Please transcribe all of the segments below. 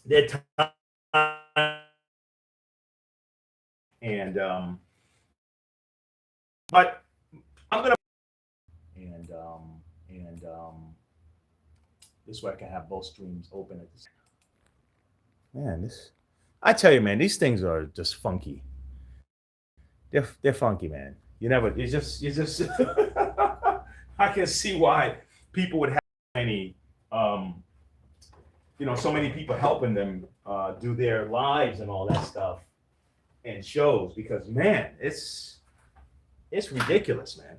their time, and but I'm gonna and this way I can have both streams open at this. Man, this I tell you, man, these things are just funky. They're funky, man. You never. You just. I can see why people would have many, um, so many people helping them do their lives and all that stuff and shows because man, it's ridiculous, man.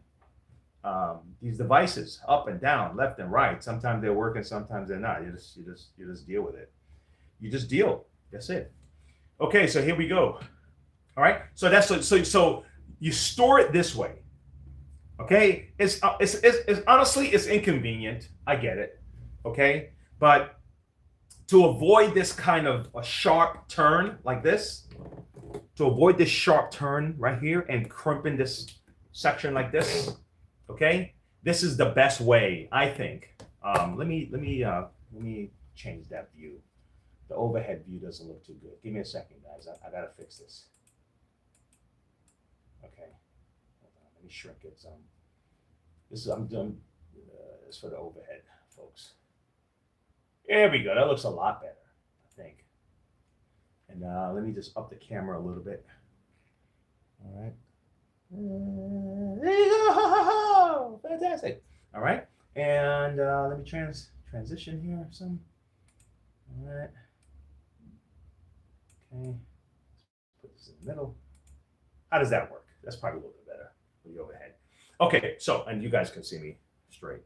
These devices up and down, left and right. Sometimes they're working, sometimes they're not. You just deal with it. You just deal. That's it. Okay, so here we go. All right. So so you store it this way. Okay. It's honestly it's inconvenient. I get it. Okay, but to avoid this kind of a sharp turn like this, to avoid this sharp turn right here and crimping this section like this, okay, this is the best way I think. Let me change that view. The overhead view doesn't look too good. Give me a second, guys. I gotta fix this. Okay, hold on. Let me shrink it some. This is I'm done. It's for the overhead, folks. There we go. That looks a lot better, I think. And let me just up the camera a little bit. All right. There you go. Fantastic. All right. And let me transition here some. All right. Okay. Let's put this in the middle. How does that work? That's probably a little bit better for the overhead. Okay. So, and you guys can see me straight.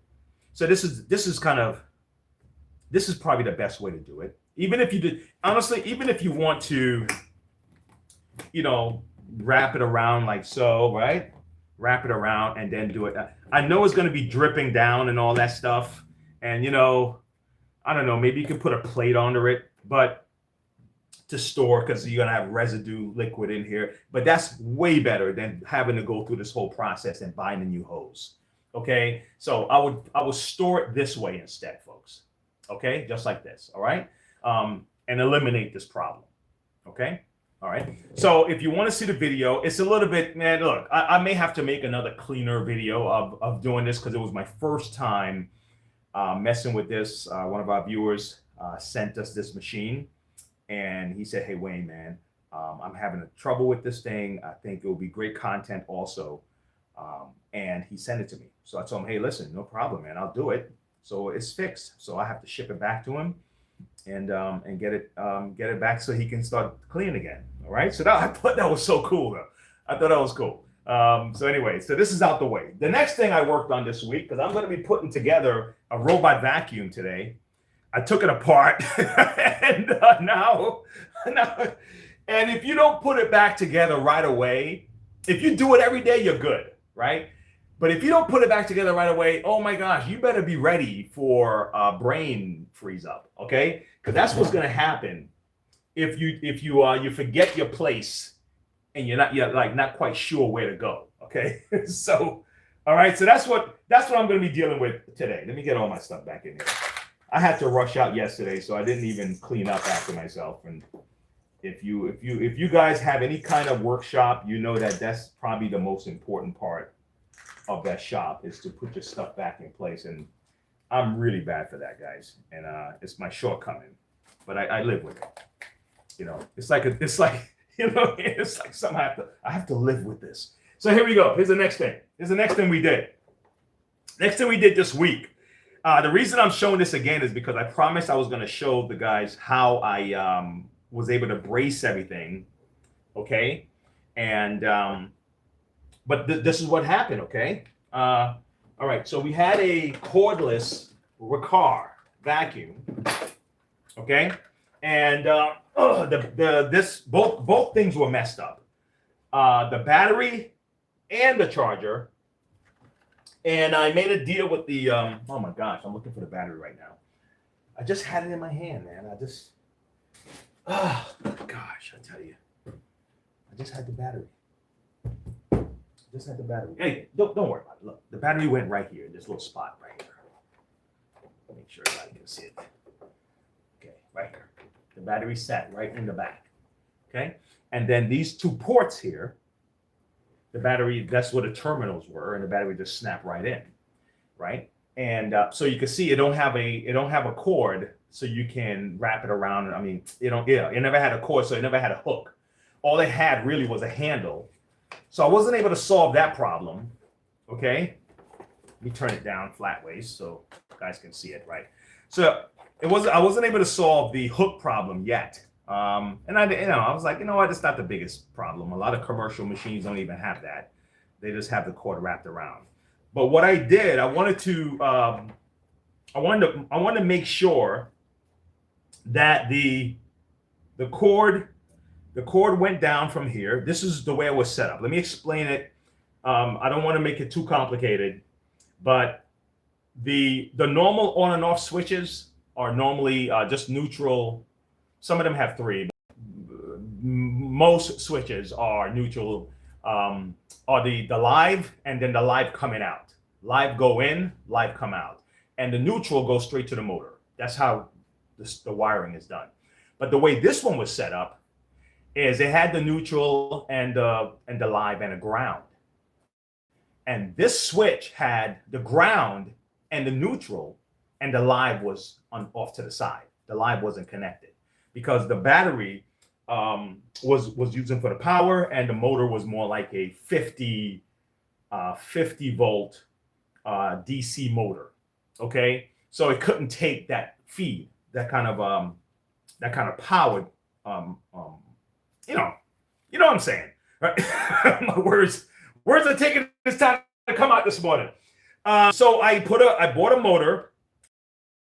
So this is kind of this is probably the best way to do it. Even if you did honestly, even if you want to, wrap it around like so, right? Wrap it around and then do it. I know it's going to be dripping down and all that stuff. And, I don't know, maybe you could put a plate under it, but to store because you're going to have residue liquid in here. But that's way better than having to go through this whole process and buying a new hose. Okay. So I would store it this way instead, folks. Okay. Just like this. All right. And eliminate this problem. Okay. All right. So if you want to see the video, it's a little bit, man, look, I may have to make another cleaner video of doing this because it was my first time messing with this. One of our viewers sent us this machine and he said, hey, Wayne, man, I'm having a trouble with this thing. I think it will be great content also. And he sent it to me. So I told him, hey, listen, no problem, man. I'll do it. So it's fixed. So I have to ship it back to him and get it back so he can start cleaning again. All right. So I thought that was so cool, though. I thought that was cool. So anyway, so this is out the way. The next thing I worked on this week, because I'm going to be putting together a robot vacuum today. I took it apart, and now, and if you don't put it back together right away, if you do it every day, you're good, right? But if you don't put it back together right away, oh my gosh, you better be ready for brain freeze up, okay? Because that's what's going to happen if you forget your place and you're like not quite sure where to go, okay? So, all right, so that's what I'm going to be dealing with today. Let me get all my stuff back in here. I had to rush out yesterday, so I didn't even clean up after myself. And if you guys have any kind of workshop, you know that's probably the most important part of that shop is to put your stuff back in place. And I'm really bad for that, guys. And it's my shortcoming, but I live with it. It's like something I have to live with this. So here we go. Here's the next thing. Here's the next thing we did. Next thing we did this week. The reason I'm showing this again is because I promised I was going to show the guys how I was able to brace everything. Okay. And, but this is what happened. Okay. All right. So we had a cordless Ricard vacuum. Okay. And, both things were messed up. The battery and the charger. And I made a deal with the, oh my gosh, I'm looking for the battery right now. I just had it in my hand, man. Oh my gosh, I tell you. I just had the battery. Hey, don't worry about it. Look, the battery went right here, this little spot right here. Make sure everybody can see it. Okay, right here. The battery sat right in the back. Okay. And then these two ports here, the battery, that's where the terminals were, and the battery just snapped right in, right? And so you can see it don't have a cord, so you can wrap it around. I mean, it never had a cord, so it never had a hook. All it had really was a handle. So I wasn't able to solve that problem. Okay, let me turn it down flat ways so you guys can see it, right? So I wasn't able to solve the hook problem yet. And I was like, you know what, it's not the biggest problem. A lot of commercial machines don't even have that. They just have the cord wrapped around. But what I did, I wanted to make sure that the cord went down from here. This is the way it was set up. Let me explain it. I don't want to make it too complicated, but the normal on and off switches are normally just neutral. Some of them have 3. But most switches are neutral, are the live and then the live coming out. Live go in, live come out. And the neutral goes straight to the motor. That's how the wiring is done. But the way this one was set up is it had the neutral and the live and a ground. And this switch had the ground and the neutral, and the live was off to the side. The live wasn't connected because the battery was using for the power, and the motor was more like a 50 volt DC motor. Okay, so it couldn't take that feed, that kind of power. You know what I'm saying, right? My words are taking this time to come out this morning. So I bought a motor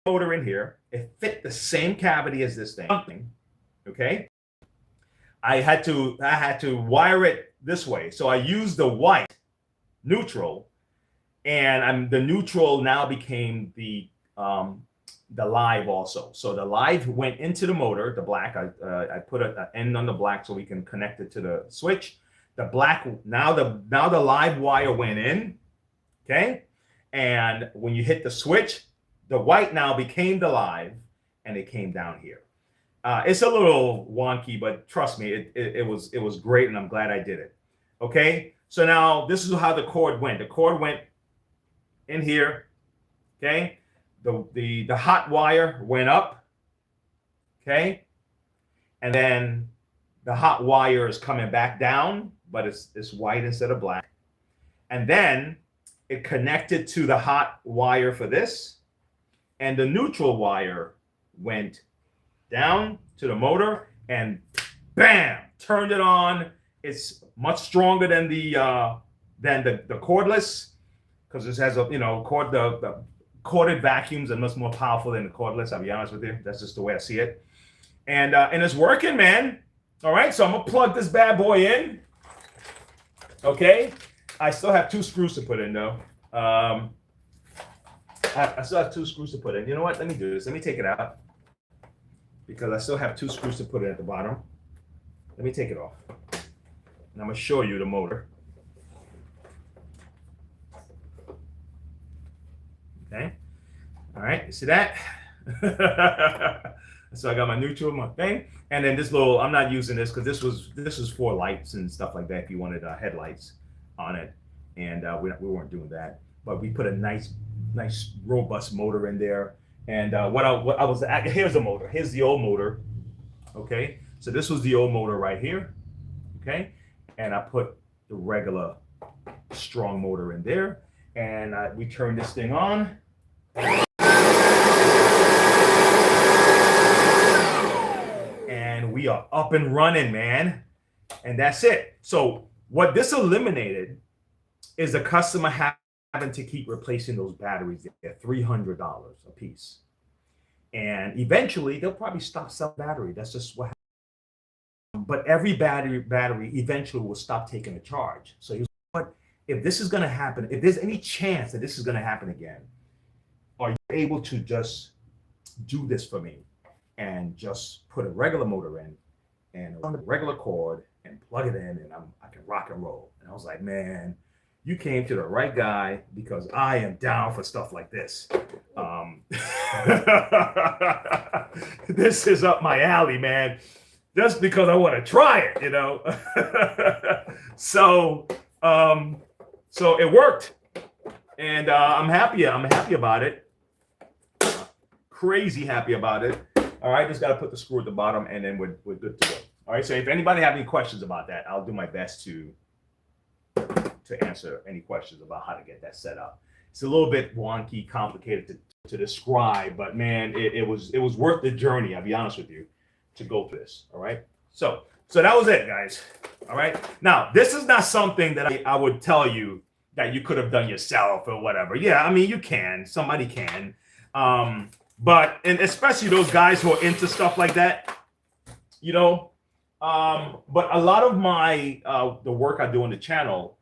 in here. It fit the same cavity as this thing. Okay. I had to wire it this way. So I used the white neutral, and the neutral now became the live also. So the live went into the motor, the black. I put an end on the black so we can connect it to the switch. The black, now the live wire went in. Okay. And when you hit the switch, the white now became the live, and it came down here. It's a little wonky, but trust me, it was great, and I'm glad I did it. Okay, so now this is how the cord went. The cord went in here. Okay, the hot wire went up. Okay, and then the hot wire is coming back down, but it's white instead of black. And then it connected to the hot wire for this, and the neutral wire went down to the motor, and bam, turned it on. It's much stronger than the cordless, because this has the corded vacuums are much more powerful than the cordless. I'll be honest with you. That's just the way I see it. And it's working, man. All right, so I'm gonna plug this bad boy in. Okay, I still have 2 screws to put in though. I still have 2 screws to put in. You know what? Let me do this. Let me take it out, because I still have 2 screws to put in at the bottom. Let me take it off, and I'm gonna show you the motor. Okay. All right. You see that? So I got my neutral, my thing, and then this little. I'm not using this because this was for lights and stuff like that. If you wanted headlights on it, and we weren't doing that, but we put a nice robust motor in there. And here's the motor. Here's the old motor. Okay, so this was the old motor right here. Okay, and I put the regular strong motor in there, and we turn this thing on. And we are up and running, man. And that's it. So what this eliminated is the customer having to keep replacing those batteries. They're $300 a piece. And eventually they'll probably stop selling battery. That's just what happens. But every battery eventually will stop taking a charge. So you know what? If this is going to happen, if there's any chance that this is going to happen again, are you able to just do this for me and just put a regular motor in and on the regular cord and plug it in, and I can rock and roll? And I was like, man, you came to the right guy because I am down for stuff like this. This is up my alley, man. Just because I want to try it, you know. So, so it worked, and I'm happy. I'm happy about it. Crazy happy about it. All right, just got to put the screw at the bottom, and then we're good to go. All right. So if anybody have any questions about that, I'll do my best to answer any questions about how to get that set up. It's a little bit wonky, complicated to describe, but man, it was worth the journey. I'll be honest with you, to go through this. All right. So that was it, guys. All right. Now, this is not something that I would tell you that you could have done yourself or whatever. Yeah, I mean, you can. Somebody can. But and especially those guys who are into stuff like that, you know. But a lot of my the work I do on the channel,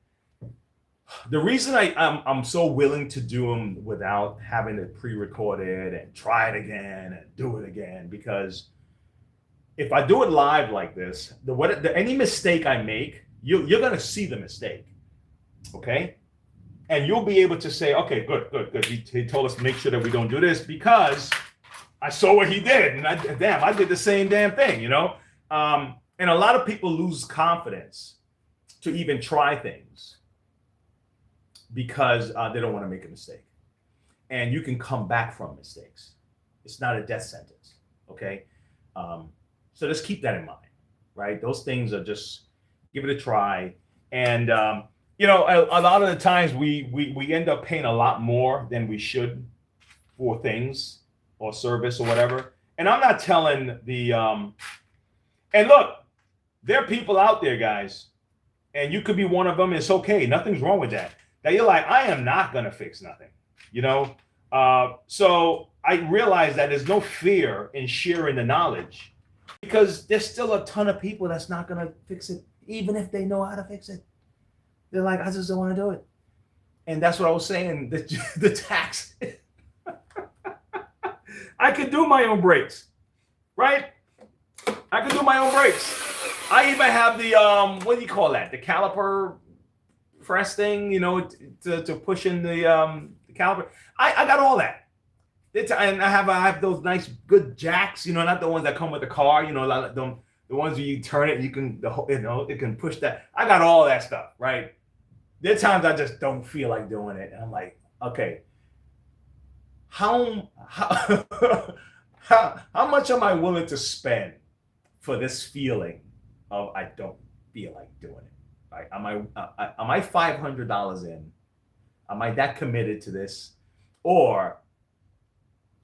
the reason I'm so willing to do them without having it pre-recorded and try it again and do it again, because if I do it live like this, any mistake I make, you're gonna see the mistake, okay? And you'll be able to say, okay, good. He told us to make sure that we don't do this because I saw what he did, and I did the same damn thing, you know? And a lot of people lose confidence to even try things because they don't want to make a mistake. And you can come back from mistakes. It's not a death sentence, okay? So just keep that in mind, right? Those things are just, give it a try. And, you know, a lot of the times we end up paying a lot more than we should for things or service or whatever. And I'm not telling the, and look, there are people out there, guys, and you could be one of them. It's okay. Nothing's wrong with that. That you're like, I am not going to fix nothing, you know? So I realize that there's no fear in sharing the knowledge, because there's still a ton of people that's not going to fix it, even if they know how to fix it. They're like, I just don't want to do it. And that's what I was saying, the tax. I could do my own brakes, right? I could do my own brakes. I even have the, what do you call that? The caliper press thing, you know, to push in the caliper. I got all that. And I have those nice good jacks, you know, not the ones that come with the car, you know, the ones where you turn it, you can, you know, it can push that. I got all that stuff, right? There are times I just don't feel like doing it. And I'm like, okay, how much am I willing to spend for this feeling of I don't feel like doing it? Right? Am I $500 in? Am I that committed to this? Or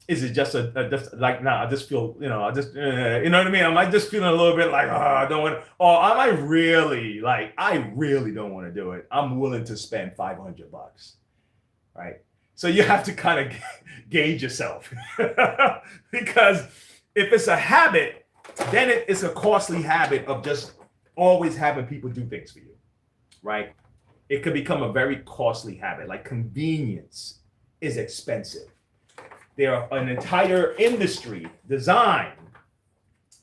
is it just just like, nah, I just feel, you know, you know what I mean? Am I just feeling a little bit like, I don't want to, or am I really like, I really don't want to do it. I'm willing to spend $500, right? So you have to kind of gauge yourself because if it's a habit, then it's a costly habit of just always having people do things for you, right? It could become a very costly habit. Like convenience is expensive. There are an entire industry,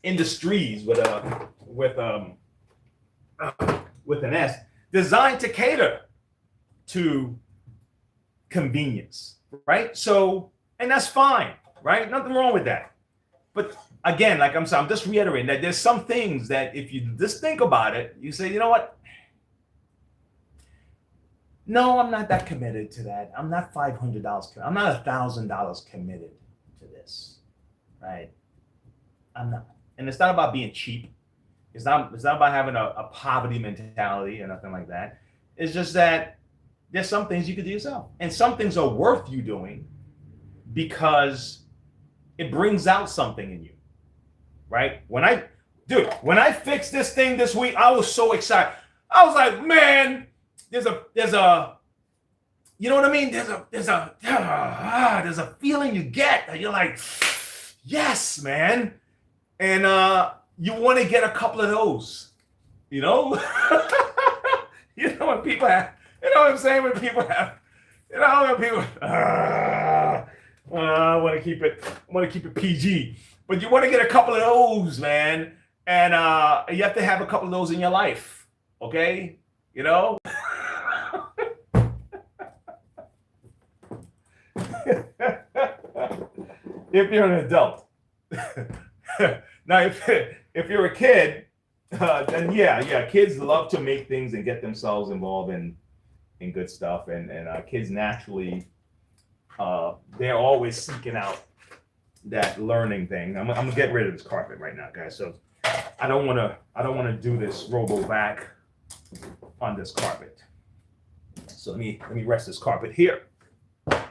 industries with an S, designed to cater to convenience, right? So, and that's fine, right? Nothing wrong with that. But again, like I'm saying, I'm just reiterating that there's some things that if you just think about it, you say, you know what? No, I'm not that committed to that. I'm not $500. I'm not $1,000 committed to this, right? I'm not. And it's not about being cheap. It's not about having a poverty mentality or nothing like that. It's just that there's some things you could do yourself. And some things are worth you doing because it brings out something in you, right? When I fixed this thing this week, I was so excited. I was like, man, there's a, you know what I mean? There's a feeling you get that you're like, yes, man. And you want to get a couple of those, you know? You know when people have, you know what I'm saying? When people have, you know, when people, I want to keep it PG, but you want to get a couple of those, man. And you have to have a couple of those in your life, okay? You know? If you're an adult. Now, if you're a kid, then yeah, kids love to make things and get themselves involved in good stuff, and kids naturally, they're always seeking out that learning thing. I'm gonna get rid of this carpet right now, guys. So I don't wanna do this Robo Vac on this carpet. So let me rest this carpet here.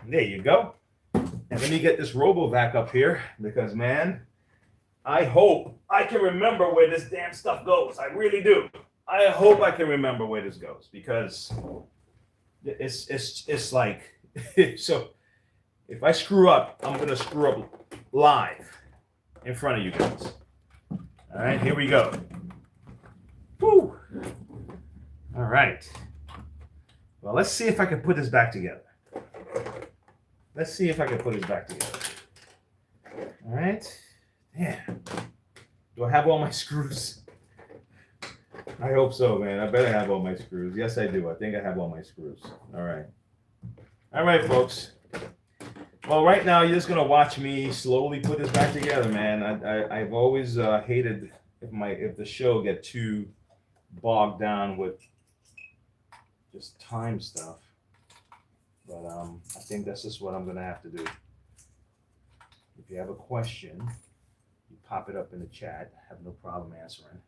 There you go. And let me get this Robo Vac up here, because man, I hope I can remember where this damn stuff goes. I really do. I hope I can remember where this goes, because it's like so if I screw up, I'm gonna screw up live in front of you guys. All right, here we go. Woo! All right. Well, let's see if I can put this back together. Let's see if I can put this back together. All right. Damn. Do I have all my screws? I hope so, man. I better have all my screws. Yes, I do. I think I have all my screws. All right. All right, folks. Well, right now, you're just going to watch me slowly put this back together, man. I've always hated if the show get too bogged down with just time stuff. But I think that's just what I'm going to have to do. If you have a question, you pop it up in the chat. I have no problem answering.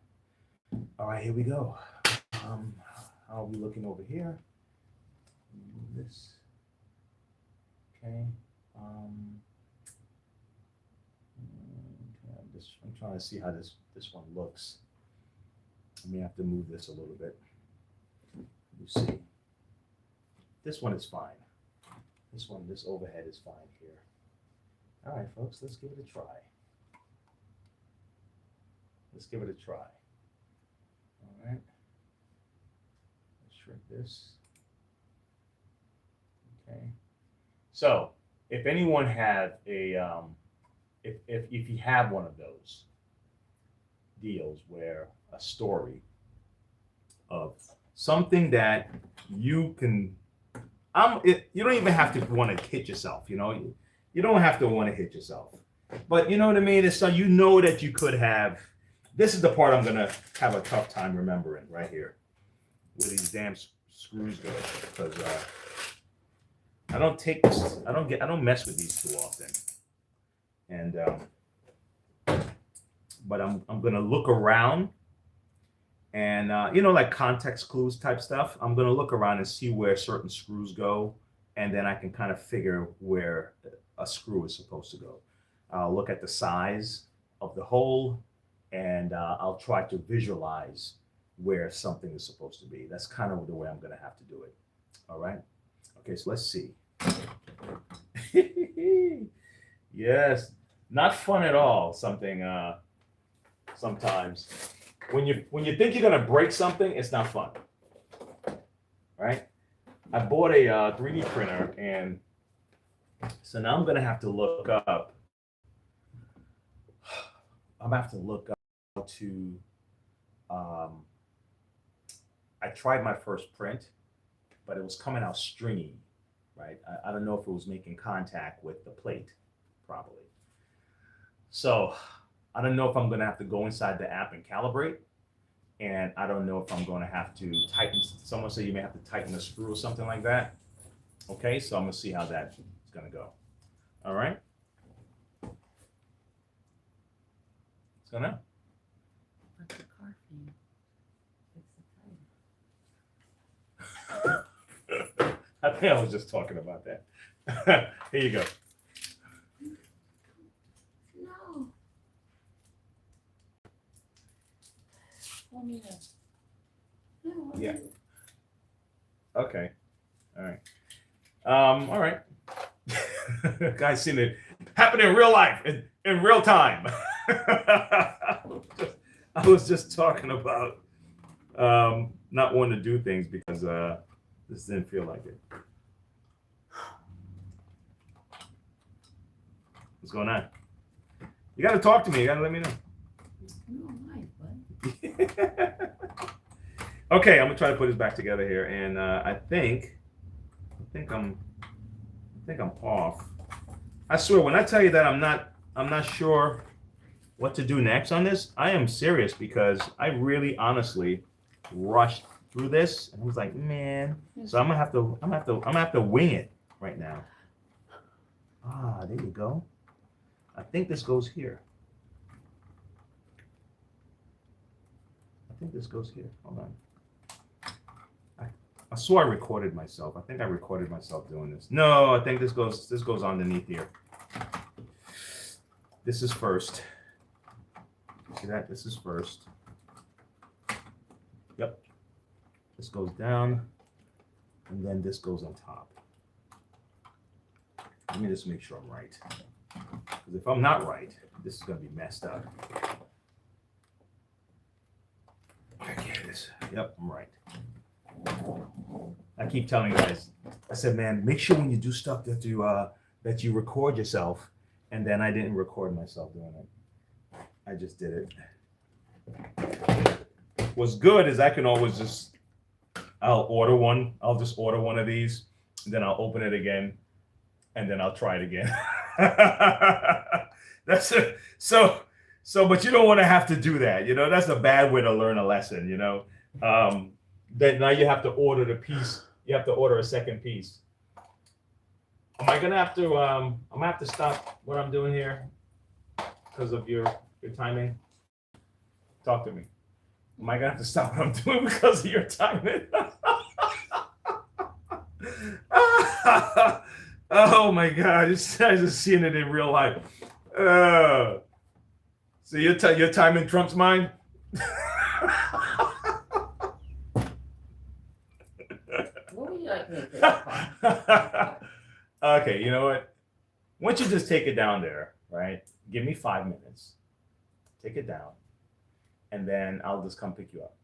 All right, here we go. How are we looking over here? Move this. Okay. I'm trying to see how this one looks. I may have to move this a little bit. You see. This one is fine. This overhead is fine here. All right, folks, let's give it a try. All right. Let's shrink this. Okay. So, if anyone have a, if you have one of those deals where a story of something that you can, you don't even have to want to hit yourself, you know, you don't have to want to hit yourself, but you know what I mean? It's so you know that you could have. This is the part I'm gonna have a tough time remembering right here, where these damn screws go, because I don't take this. I don't mess with these too often, and but I'm gonna look around, and you know, like context clues type stuff. I'm gonna look around and see where certain screws go, and then I can kind of figure where a screw is supposed to go. I'll look at the size of the hole, and I'll try to visualize where something is supposed to be. That's kind of the way I'm going to have to do it. All right. Okay, so let's see. Yes, not fun at all. Sometimes when you think you're going to break something, it's not fun. Right? I bought a 3D printer, and so now I'm going to have to look up. To I tried my first print, but it was coming out stringy, right? I don't know if it was making contact with the plate properly. So I don't know if I'm going to have to go inside the app and calibrate, and I don't know if I'm going to have to tighten. Someone said you may have to tighten the screw or something like that. Okay, so I'm going to see how that's going to go. All right. What's going on? What's the car thing? I think I was just talking about that. Here you go. No. Want me to? No. Yeah. Okay. All right. All right. Guys, seen it happen in real life, in real time. I was just talking about not wanting to do things because this didn't feel like it. What's going on? You got to talk to me. You got to let me know. No, why, bud? Okay, I'm gonna try to put this back together here, and I think I'm off. I swear, when I tell you that I'm not sure what to do next on this, I am serious because I really honestly rushed through this and was like, man. So I'm gonna have to wing it right now. Ah, there you go. I think this goes here. I think this goes here. Hold on. I swore I recorded myself. I think I recorded myself doing this. No, I think this goes underneath here. This is first. See that? This is first. Yep. This goes down, and then this goes on top. Let me just make sure I'm right. Because if I'm not right, this is going to be messed up. Okay, this. Yep, I'm right. I keep telling you guys. I said, man, make sure when you do stuff that you record yourself. And then I didn't record myself doing it. I just did it. What's good is I can always just, I'll order one. I'll just order one of these. And then I'll open it again. And then I'll try it again. That's it. So, but you don't want to have to do that. You know, that's a bad way to learn a lesson, you know. Then now you have to order the piece. You have to order a second piece. Am I gonna have to? I'm gonna have to stop what I'm doing here because of your timing. Talk to me. Am I gonna have to stop what I'm doing because of your timing? Oh my God! I just seeing it in real life. So your timing trumps mine. What would you like me to do? Okay, you know what? Why don't you just take it down there, right? Give me 5 minutes. Take it down. And then I'll just come pick you up.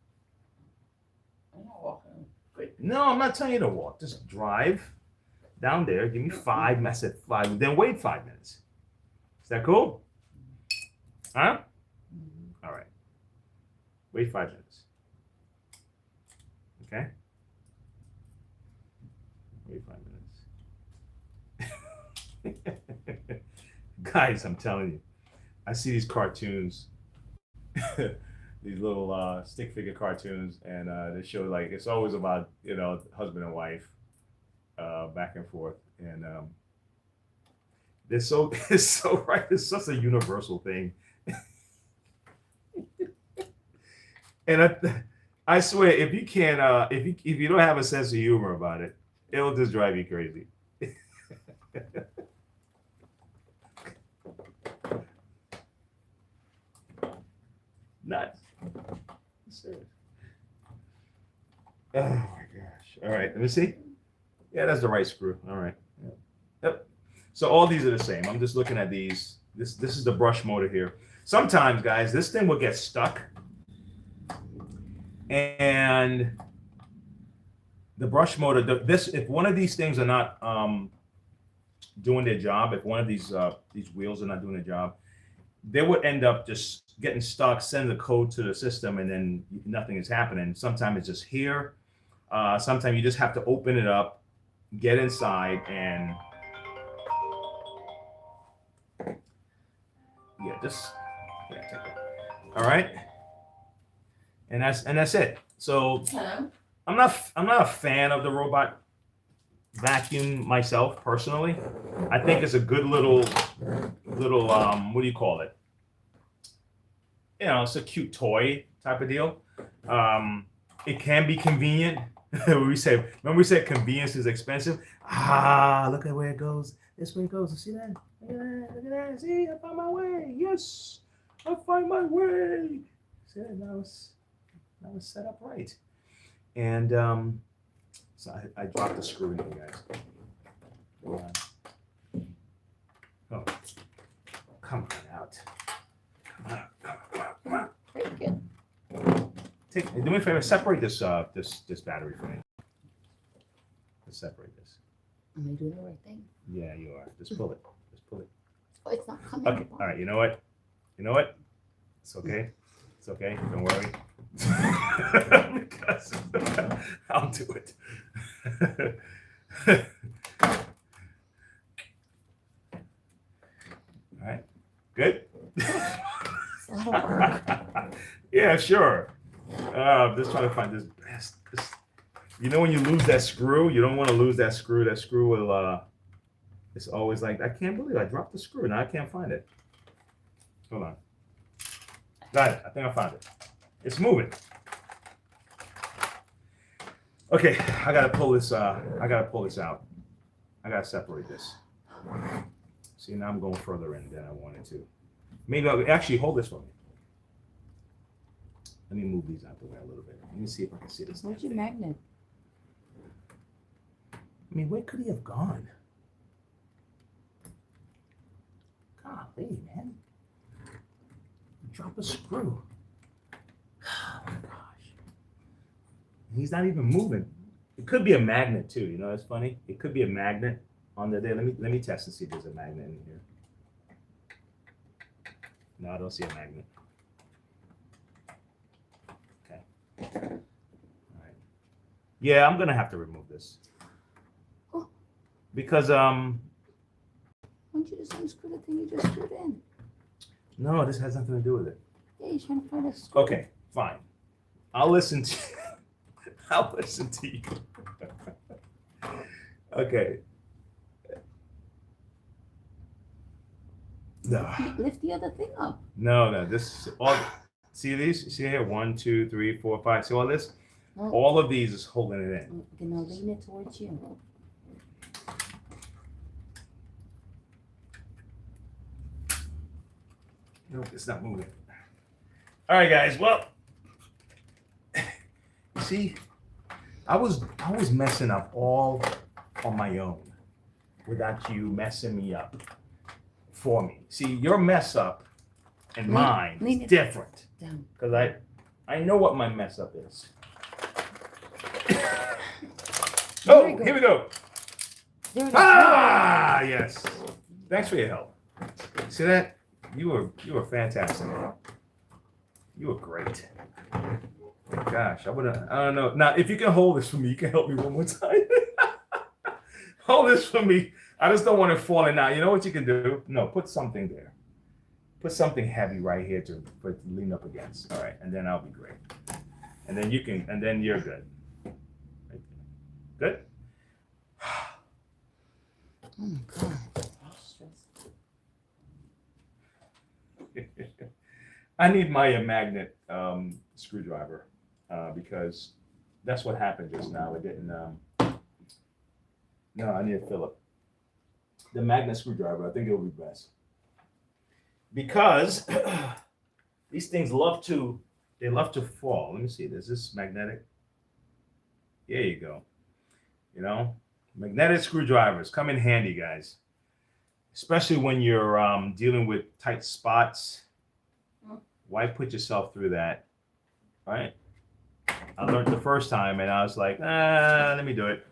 I'm not walking. Quick. No, I'm not telling you to walk. Just drive down there. Give me 5 minutes. I said 5. Then wait 5 minutes. Is that cool? Huh? All right. Wait 5 minutes. Okay? Wait 5 minutes. Guys, I'm telling you, I see these cartoons, these little stick figure cartoons, and they show like it's always about husband and wife, back and forth, and it's so right. It's such a universal thing, and I swear if you can't if you don't have a sense of humor about it, it'll just drive you crazy. Nuts. Serious. Oh my gosh. All right, let me see. Yeah, that's the right screw. All right. Yep. So all these are the same. I'm just looking at these. This is the brush motor here. Sometimes, guys, this thing will get stuck. And the brush motor, if one of these things are not doing their job, if one of these wheels are not doing their job, they would end up just getting stuck, send the code to the system, and then nothing is happening. Sometimes it's just here. Sometimes you just have to open it up, get inside, and take it. All right, and that's it. So Hello? I'm not a fan of the robot vacuum myself personally. I think it's a good little what do you call it? It's a cute toy type of deal. It can be convenient. Remember we said convenience is expensive. Look at where it goes. This way it goes. You see that? Look at that. See, I found my way. Yes, I find my way. See that? Now it's set up right. And so I dropped the screw in here, guys. Hold on. Oh, come on out. Come on. Take it. Do me a favor, separate this battery for me. Let's separate this. Am I doing the right thing? Yeah, you are. Just pull it. Oh, it's not coming. Okay. All right. You know what? It's okay. It's okay. Don't worry. Because I'll do it. Good? It's a lot of work. Yeah, sure. I'm just trying to find this. You know when you lose that screw, you don't want to lose that screw. That screw will, it's always like, I can't believe I dropped the screw. Now I can't find it. Hold on. Got it. I think I found it. It's moving. Okay, I gotta pull this out. I gotta separate this. See, now I'm going further in than I wanted to. Maybe I'll actually hold this for me. Let me move these out the way a little bit. Let me see if I can see this. Where's your magnet? I mean, where could he have gone? Golly, man. Drop a screw. Oh my gosh. He's not even moving. It could be a magnet too. You know, that's funny. It could be a magnet on the there. Let me test and see if there's a magnet in here. No, I don't see a magnet. Okay. All right. Yeah, I'm gonna have to remove this. Oh. Because Why don't you just unscrew the thing you just screwed in? no, this has nothing to do with it. Yeah, you're trying to find a screw. Okay, fine. I'll listen to I'll listen to you. Okay. No. Lift the other thing up. No, this all see these? See here? 1, 2, 3, 4, 5. See all this? No. All of these is holding it in. Okay, now lean it towards you. Nope, it's not moving. All right, guys. Well, you see, I was messing up all on my own without you messing me up for me. See, your mess up and mine lean is it different down. because I know what my mess up is. Oh, There you go. here we go. There it is. Ah, yes. Thanks for your help. See that? You were fantastic. You were great. Gosh, I don't know. Now, if you can hold this for me, you can help me one more time. Hold this for me. I just don't want it falling out. You know what you can do? No, put something there. Put something heavy right here to lean up against. All right, and then I'll be great. And then you can, and then you're good. Good? Oh my God. I need my magnet screwdriver because that's what happened just now. It didn't. No, I need a Philip. The magnet screwdriver. I think it'll be best because these things love to fall. Let me see. Is this magnetic? There you go. You know, magnetic screwdrivers come in handy, guys, especially when you're dealing with tight spots. Why put yourself through that, right? I learned the first time and I was like, let me do it.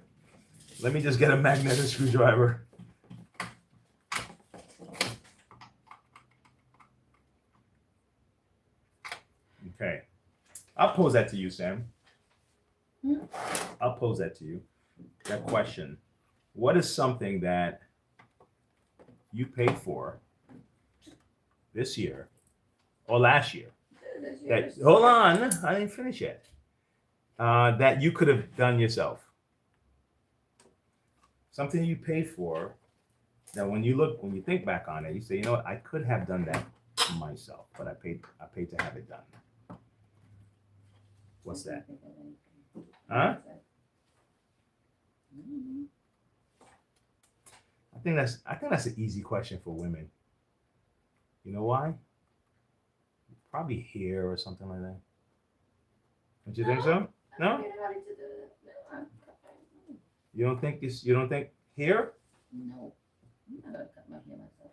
Let me just get a magnetic screwdriver. Okay. I'll pose that to you, Sam. I'll pose that to you. That question. What is something that you paid for this year or last year? Hold on, I didn't finish yet. That you could have done yourself. Something you paid for. Now, when you think back on it, you say, you know what, I could have done that myself, but I paid to have it done. What's that? Huh? I think that's an easy question for women. You know why? Probably hair or something like that. Don't you think so? No? You don't think hair? No. I'm not gonna cut my hair myself.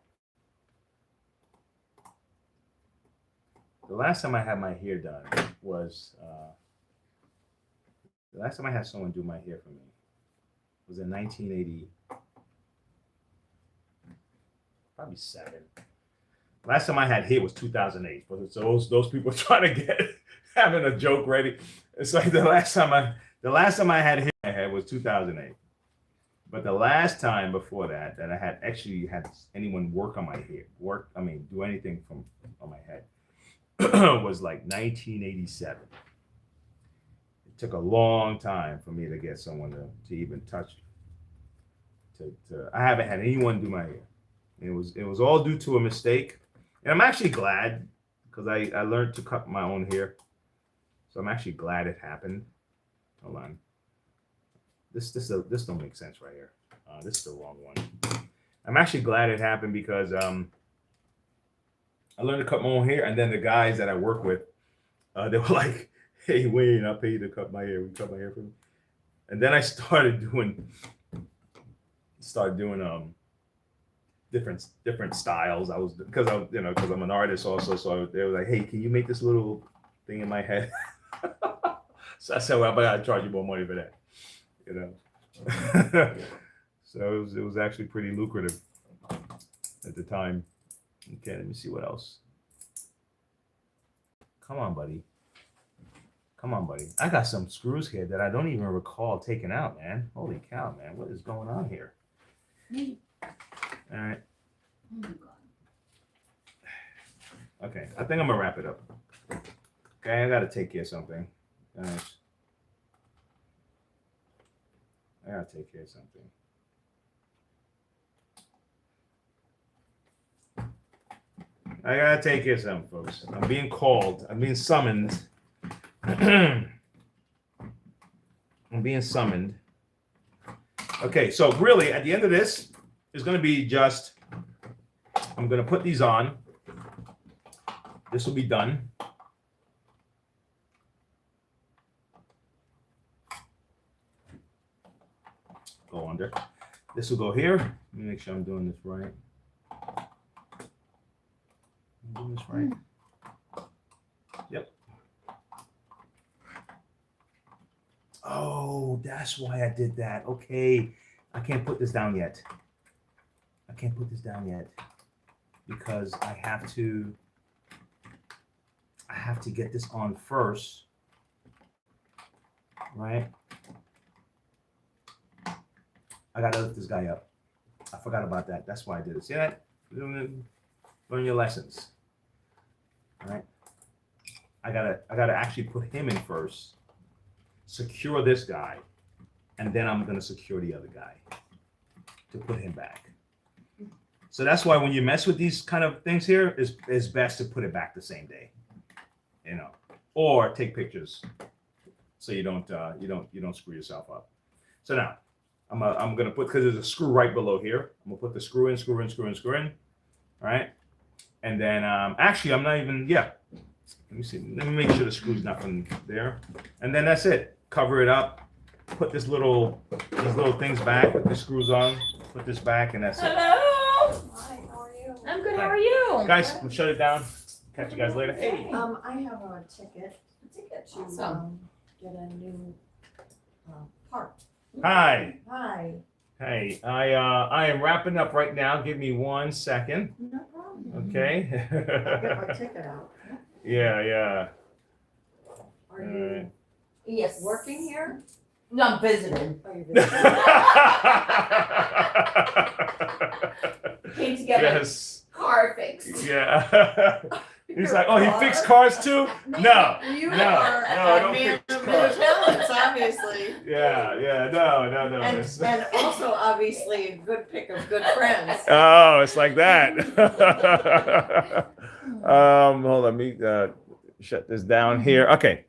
The last time I had my hair done was the last time I had someone do my hair for me was in 1980, probably 7. Last time I had hair was 2008. So those people trying to having a joke ready. It's like the last time I had hair was 2008. But the last time before that I had actually had anyone work on my hair, do anything from on my head was like 1987. It took a long time for me to get someone to even touch. I haven't had anyone do my hair. It was all due to a mistake, and I'm actually glad because I learned to cut my own hair, so I'm actually glad it happened. Hold on, this don't make sense right here. This is the wrong one. I'm actually glad it happened because I learned to cut my own hair, and then the guys that I work with, they were like, "Hey Wayne, I'll pay you to cut my hair. Will you cut my hair for me?" And then I started doing different styles. I was because I'm an artist also, so they were like, "Hey, can you make this little thing in my head?" So I said, "Well, but I gotta charge you more money for that," you know. So it was actually pretty lucrative at the time. Okay, let me see what else. Come on, buddy. Come on, buddy. I got some screws here that I don't even recall taking out, man. Holy cow, man. What is going on here? All right. Okay, I think I'm gonna wrap it up. Okay, I gotta take care of something. Guys. I gotta take care of something. I gotta take care of something, folks. I'm being called. I'm being summoned. I'm being summoned. Okay, so really, at the end of this, is going to be just, I'm going to put these on. This will be done. Go under. This will go here. Let me make sure I'm doing this right. I'm doing this right. Yep. Oh, that's why I did that. Okay. I can't put this down yet. I can't put this down yet because I have to get this on first. Right? I gotta lift this guy up. I forgot about that. That's why I did it. See that? Learn your lessons. All right. I gotta actually put him in first, secure this guy, and then I'm gonna secure the other guy to put him back. So that's why when you mess with these kind of things here, it's best to put it back the same day, you know, or take pictures so you don't screw yourself up. So now I'm gonna put, because there's a screw right below here. I'm gonna put the screw in. All right, and then actually I'm not even Let me see. Let me make sure the screw's nothing there, and then that's it. Cover it up. Put these little things back. Put the screws on. Put this back, and that's it. Hello. Hi, how are you? I'm good. How are you? Guys, we'll shut it down. Catch you guys later. Hey. I have a ticket to Awesome. get a new part. Hi. Hi. Hey. I am wrapping up right now. Give me 1 second. No problem. Okay. I'll get my ticket out. Yeah. Are you Yes. working here? No, I'm visiting. Oh, you're visiting. Came to get Yes. my car fixed. Yeah. He's like, oh, he fixed cars too? No. You No, are I a don't man fix of cars. many talents, obviously. Yeah. No. And also, obviously, a good pick of good friends. Oh, it's like that. Hold on, let me shut this down here. Okay.